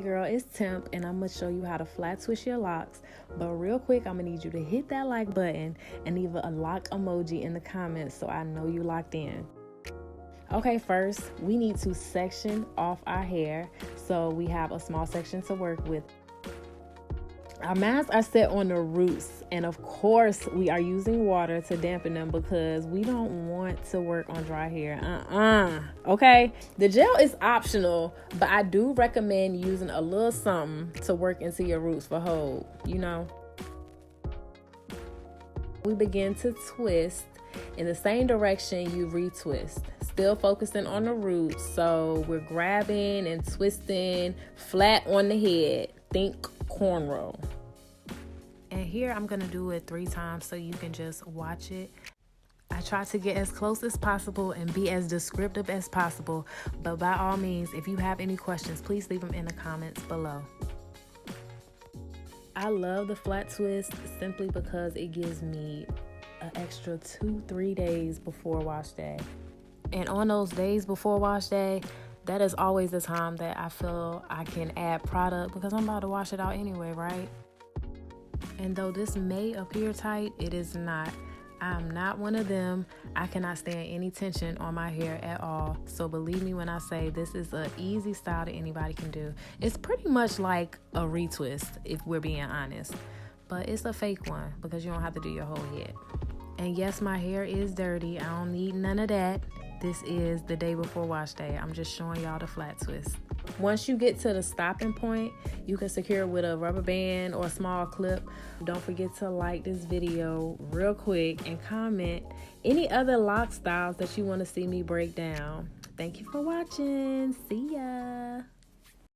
Girl, it's Temp, and I'm gonna show you how to flat twist your locks. But real quick, I'm gonna need you to hit that like button and leave a lock emoji in the comments so I know you locked in. Okay, first we need to section off our hair so we have a small section to work with. Our masks are set on the roots, and of course we are using water to dampen them because we don't want to work on dry hair. Okay, the gel is optional, but I do recommend using a little something to work into your roots for hold, you know. We begin to twist in the same direction you retwist, still focusing on the roots. So we're grabbing and twisting flat on the head. Think cornrow. And here I'm gonna do it 3 times so you can just watch it. I try to get as close as possible and be as descriptive as possible, but by all means, if you have any questions, please leave them in the comments below. I love the flat twist simply because it gives me an extra 2-3 days before wash day. And on those days before wash day, that is always the time that I feel I can add product because I'm about to wash it out anyway, right? And though this may appear tight, it is not. I'm not one of them. I cannot stand any tension on my hair at all. So believe me when I say this is an easy style that anybody can do. It's pretty much like a retwist if we're being honest. But it's a fake one because you don't have to do your whole head. And yes, my hair is dirty. I don't need none of that. This is the day before wash day. I'm just showing y'all the flat twist. Once you get to the stopping point, you can secure it with a rubber band or a small clip. Don't forget to like this video real quick and comment any other lock styles that you want to see me break down. Thank you for watching. See ya.